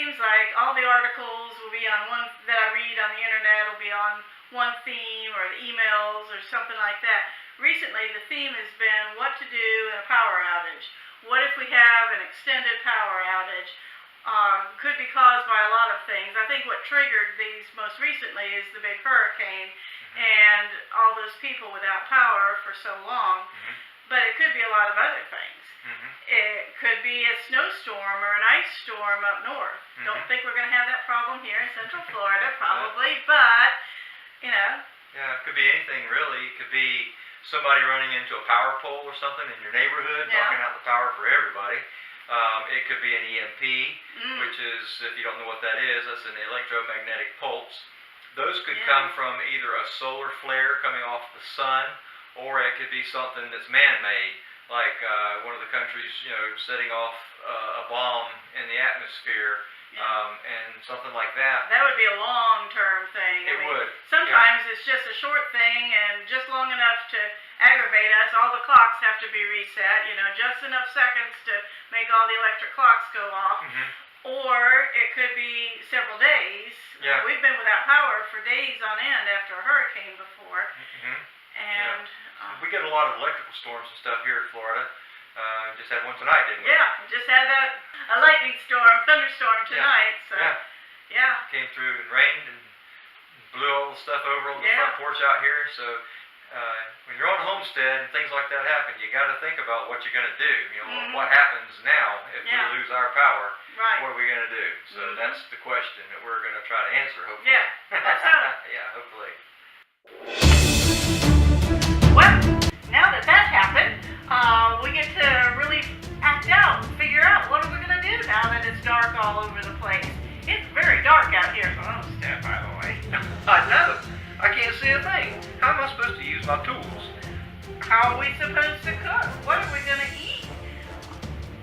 seems like all the articles will be on one that I read on the internet will be on one theme, or the emails or something like that. Recently, the theme has been what to do in a power outage. What if we have an extended power outage? Could be caused by a lot of things. I think what triggered these most recently is the big hurricane and all those people without power for so long. But it could be a lot of other things. It could be a snowstorm or an ice storm up north. Don't think we're going to have that problem here in Central Florida, probably, but, you know. Yeah, it could be anything really. It could be somebody running into a power pole or something in your neighborhood, knocking out the power for everybody. It could be an EMP, which is, if you don't know what that is, that's an electromagnetic pulse. Those could come from either a solar flare coming off the sun, or it could be something that's man-made, like one of the countries, setting off a bomb in the atmosphere, and something like that. That would be a long-term thing. It would. Sometimes it's just a short thing and just long enough to aggravate us. All the clocks have to be reset, just enough seconds to make all the electric clocks go off. Or it could be several days. We've been without power for days on end after a hurricane before. And we get a lot of electrical storms and stuff here in Florida. Just had one tonight, didn't we? Yeah, just had a lightning storm, thunderstorm tonight. Came through and rained and blew all the stuff over on the front porch out here. So when you're on a homestead and things like that happen, you got to think about what you're going to do. What happens now if we lose our power? Right. What are we going to do? So that's the question that we're going to try to answer, hopefully. Yeah, let's hope. Hopefully. Well, now that happened, we get to really act out, figure out what are we going to do now that it's dark all over the place. It's very dark out here for Homestead, by the way. I know. I can't see a thing. How am I supposed to use my tools? How are we supposed to cook? What are we going to eat?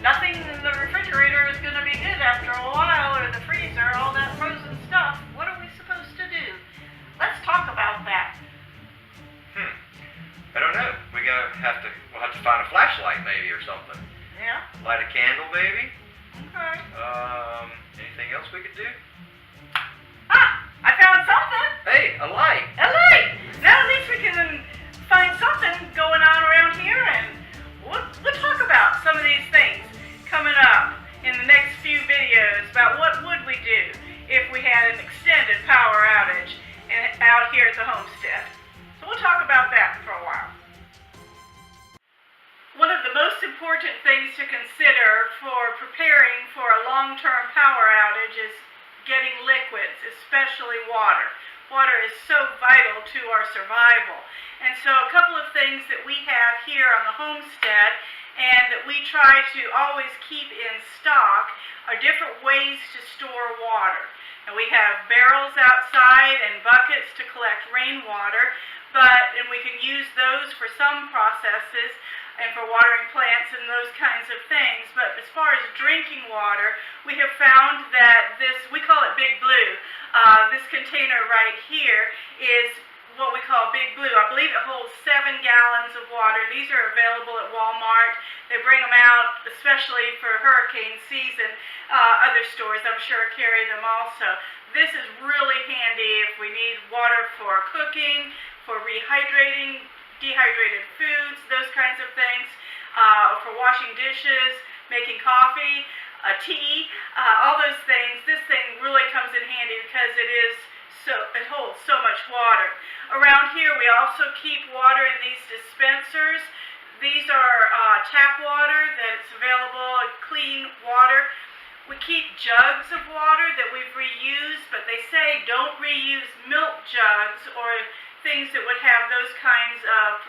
Nothing in the refrigerator is going to be good after a while, or the freezer, all that frozen stuff. What are we supposed to do? Let's talk about that. I don't know. We'll have to find a flashlight maybe or something. Yeah. Light a candle maybe. Okay. Anything else we could do? I found something. Hey, a light. A light. Now at least we can find something going on around here, and we'll talk about some of these things coming up in the next few videos about what would we do if we had an extended power outage out here at the homestead. So we'll talk about that for a while. One of the most important things to consider for preparing for a long-term power outage is getting liquids, especially water. Water is so vital to our survival. And so a couple of things that we have here on the homestead and that we try to always keep in stock are different ways to store water. And we have barrels outside and buckets to collect rainwater, and we can use those for some processes and for watering plants and those kinds of things. But as far as drinking water, we have found that we call it Big Blue. This container right here is what we call Big Blue. I believe it holds 7 gallons of water. These are available at Walmart. They bring them out especially for hurricane season. Other stores, I'm sure, carry them also. This is really handy if we need water for cooking, for rehydrating, dehydrated foods, those kinds of things, for washing dishes, making coffee, tea, all those things. This thing really comes in handy because it holds so much water. Around here we also keep water in these dispensers. These are tap water that's available, clean water. We keep jugs of water that we've reused, but they say don't reuse milk jugs or things that would have those kinds of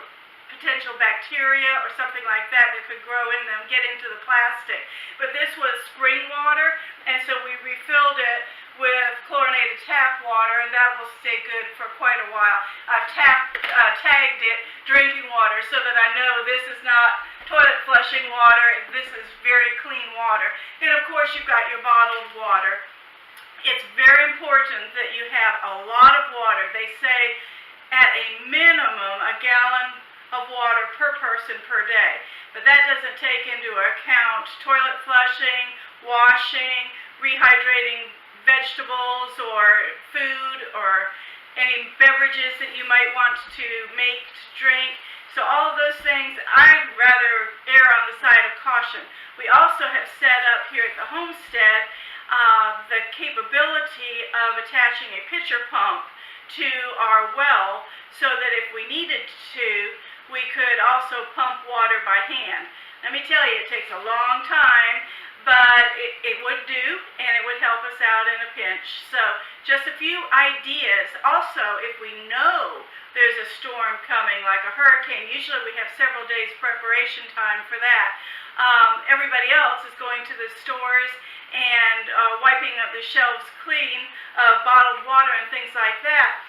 potential bacteria or something like that could grow in them, get into the plastic. But this was spring water, and so we refilled it with chlorinated tap water, and that will stay good for quite a while. I've tagged it drinking water so that I know this is not toilet flushing water. This is very clean water. And of course you've got your bottled water. It's very important that you have a lot of water. They say at a minimum a gallon of water per person per day. But that doesn't take into account toilet flushing, washing, rehydrating vegetables or food or any beverages that you might want to make, to drink. So all of those things, I'd rather err on the side of caution. We also have set up here at the homestead the capability of attaching a pitcher pump to our well so that if we needed to, we could also pump water by hand. Let me tell you, it takes a long time, but it would do, and it would help us out in a pinch. So just a few ideas. Also, if we know there's a storm coming, like a hurricane, usually we have several days preparation time for that. Everybody else is going to the stores and wiping up the shelves clean of bottled water and things like that.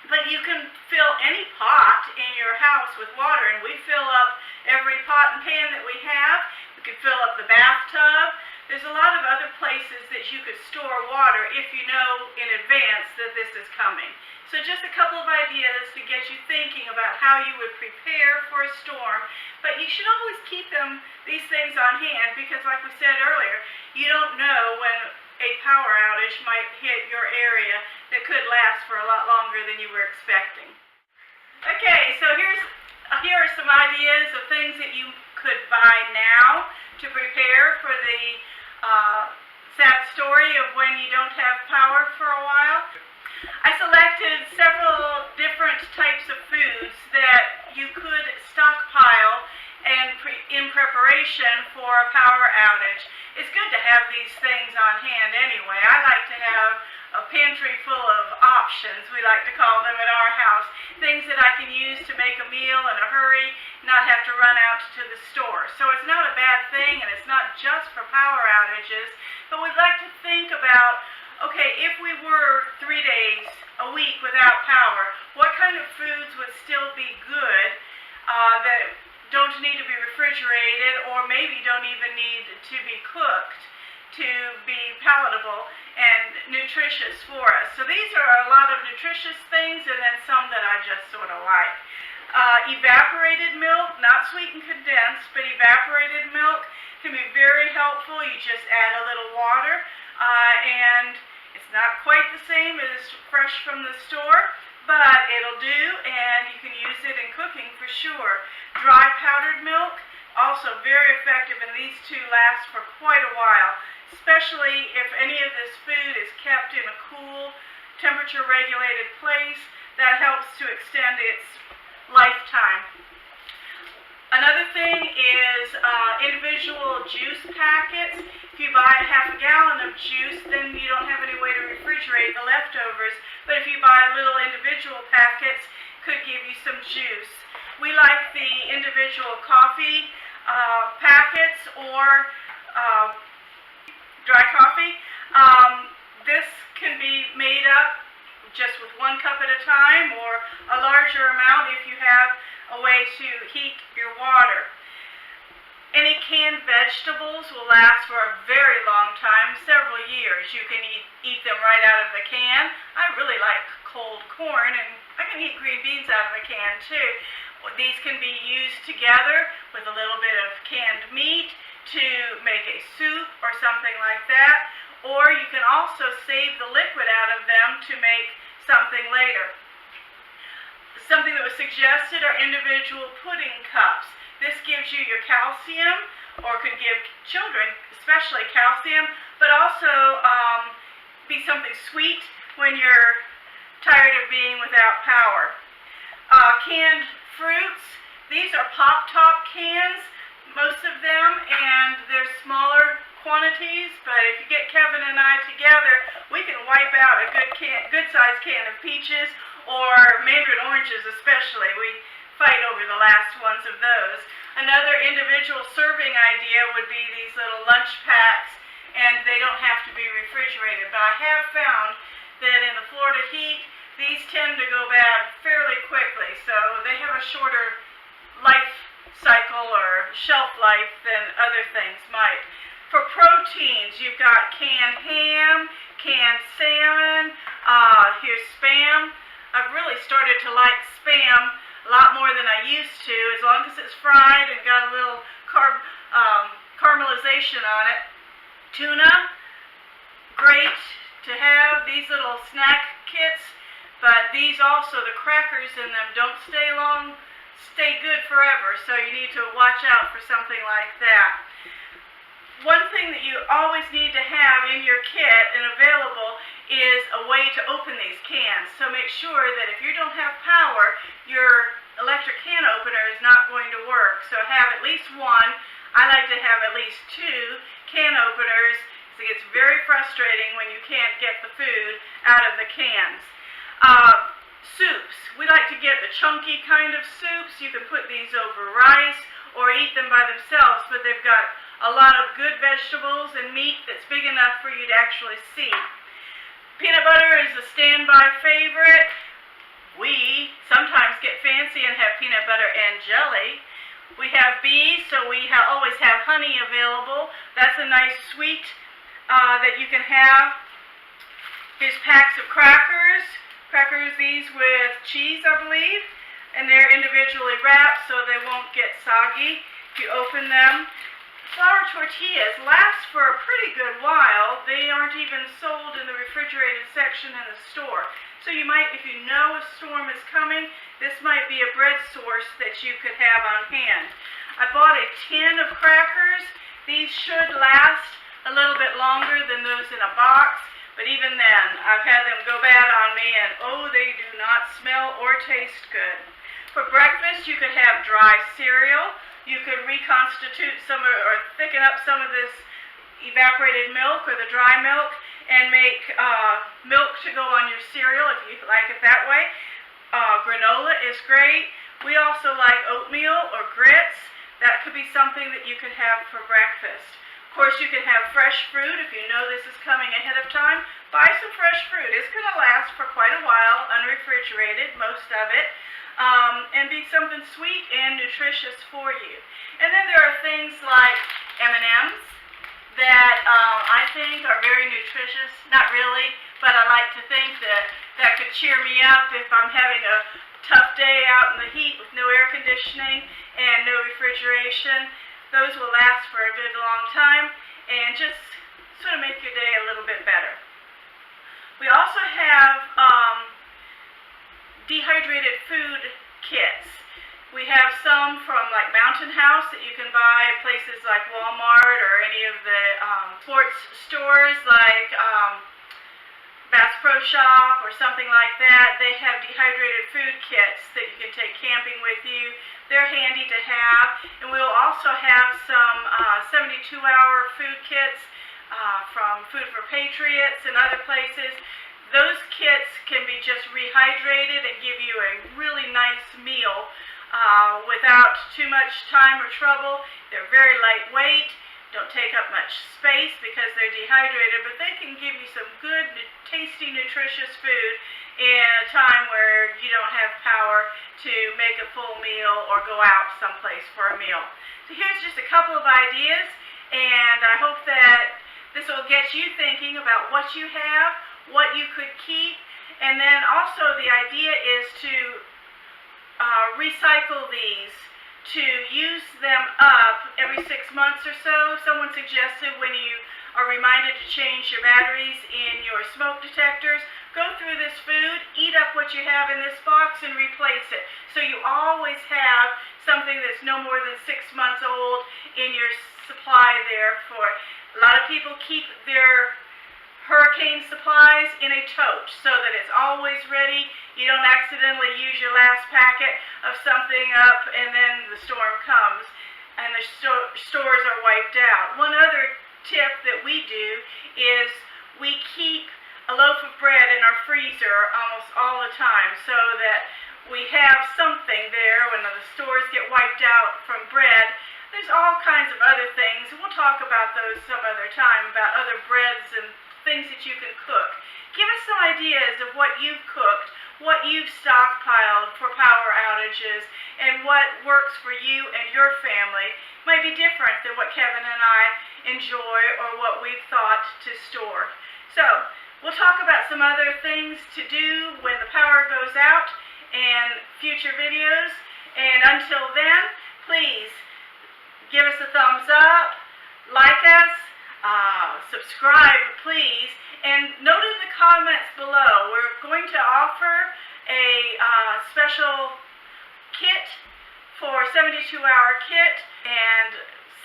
But you can fill any pot in your house with water, and we fill up every pot and pan that we have. We can fill up the bathtub. There's a lot of other places that you could store water if you know in advance that this is coming. So just a couple of ideas to get you thinking about how you would prepare for a storm. But you should always keep these things on hand, because like we said earlier, you don't know when a power outage might hit your area that could last for a lot longer than you were expecting. Okay, so here are some ideas of things that you could buy now to prepare for the sad story of when you don't have power for a while. I selected several different types of foods that you could stockpile and in preparation for a power outage. It's good to have these things on hand anyway. I like to have a pantry full of options, we like to call them at our house. Things that I can use to make a meal in a hurry, not have to run out to the store. So it's not a bad thing, and it's not just for power outages, but we'd like to think about, okay, if we were 3 days, a week without power, what kind of foods would still be good that don't need to be refrigerated, or maybe don't even need to be cooked to be palatable and nutritious for us. So these are a lot of nutritious things, and then some that I just sort of like. Evaporated milk, not sweetened condensed, but evaporated milk can be very helpful. You just add a little water, and it's not quite the same as fresh from the store, but it'll do, and you can use it in cooking for sure. Dry powdered milk, also very effective, and these two last for quite a while, especially if any of this food is kept in a cool, temperature-regulated place. That helps to extend its lifetime. Another thing is individual juice packets. If you buy a half a gallon of juice, then you don't have any way to refrigerate the leftovers. But if you buy little individual packets, could give you some juice. We like the individual coffee packets or dry coffee. This can be made up just with 1 cup at a time, or a larger amount if you have a way to heat your water. Any canned vegetables will last for a very long time, several years. You can eat them right out of the can. I really like cold corn, and I can eat green beans out of a can too. These can be used together with a little bit of canned meat to make a soup or something like that. Or you can also save the liquid out of them to make something later. Something that was suggested are individual pudding cups. This gives you your calcium, or could give children especially calcium, but also be something sweet when you're tired of being without power. Canned fruits, these are pop-top cans, most of them, and they're smaller quantities, but if you get Kevin and I together, we can wipe out a good-sized can of peaches, or mandarin oranges especially. We fight over the last ones of those. Another individual serving idea would be these little lunch packs, and they don't have to be refrigerated, but I have found that in the Florida heat, these tend to go bad fairly quickly, so they have a shorter life cycle or shelf life than other things might. For proteins, you've got canned ham, canned salmon, here's Spam. I've really started to like Spam a lot more than I used to, as long as it's fried and got a little caramelization on it. Tuna, great to have, these little snack kits, but these also, the crackers in them don't stay good forever, so you need to watch out for something like that. One thing that you always need to have in your kit and available is a way to open these cans. So make sure that if you don't have power, your electric can opener is not going to work. So have at least one. I like to have at least two can openers. It gets very frustrating when you can't get the food out of the cans. Soups. We like to get the chunky kind of soups. You can put these over rice or eat them by themselves, but they've got a lot of good vegetables and meat that's big enough for you to actually see. Peanut butter is a standby favorite. We sometimes get fancy and have peanut butter and jelly. We have bees, so we always have honey available. That's a nice sweet that you can have. Here's packs of crackers. Crackers, these with cheese, I believe. And they're individually wrapped so they won't get soggy if you open them. Flour tortillas last for a pretty good while. They aren't even sold in the refrigerated section in the store. So you might, if you know a storm is coming, this might be a bread source that you could have on hand. I bought a tin of crackers. These should last a little bit longer than those in a box, but even then, I've had them go bad on me, and oh, they do not smell or taste good. For breakfast, you could have dry cereal. You could reconstitute or thicken up some of this evaporated milk or the dry milk and make milk to go on your cereal if you like it that way. Granola is great. We also like oatmeal or grits. That could be something that you could have for breakfast. Of course, you can have fresh fruit if you know this is coming ahead of time. Buy some fresh fruit. It's going to last for quite a while, unrefrigerated, most of it. And be something sweet and nutritious for you. And then there are things like M&Ms that I think are very nutritious. Not really, but I like to think that could cheer me up if I'm having a tough day out in the heat with no air conditioning and no refrigeration. Those will last for a good long time and just sort of make your day a little bit better. We also have dehydrated food kits. We have some from like Mountain House that you can buy at places like Walmart or any of the sports stores like Bass Pro Shop or something like that. They have dehydrated food kits that you can take camping with you. They're handy to have. And we'll also have some 72-hour food kits from Food for Patriots and other places. Those kits can be just rehydrated and give you a really nice meal without too much time or trouble. They're very lightweight, don't take up much space because they're dehydrated, but they can give you some good, tasty, nutritious food in a time where you don't have power to make a full meal or go out someplace for a meal. So here's just a couple of ideas, and I hope that this will get you thinking about what you have, what you could keep, and then also the idea is to recycle these, to use them up every 6 months or so. Someone suggested when you are reminded to change your batteries in your smoke detectors, go through this food, eat up what you have in this box and replace it. So you always have something that's no more than 6 months old in your supply there for it. A lot of people keep their hurricane supplies in a tote so that it's always ready. You don't accidentally use your last packet of something up and then the storm comes and the stores are wiped out. One other tip that we do is we keep a loaf of bread in our freezer almost all the time so that we have something there when the stores get wiped out from bread. There's all kinds of other things, and we'll talk about those some other time, about other breads and things that you can cook. Give us some ideas of what you've cooked, what you've stockpiled for power outages, and what works for you and your family. Might be different than what Kevin and I enjoy or what we've thought to store. So, we'll talk about some other things to do when the power goes out and future videos. And until then, please give us a thumbs up, like us, subscribe, please. And note in the comments below, we're going to offer a special kit for 72-hour kit, and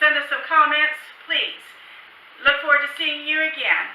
send us some comments, please. Look forward to seeing you again.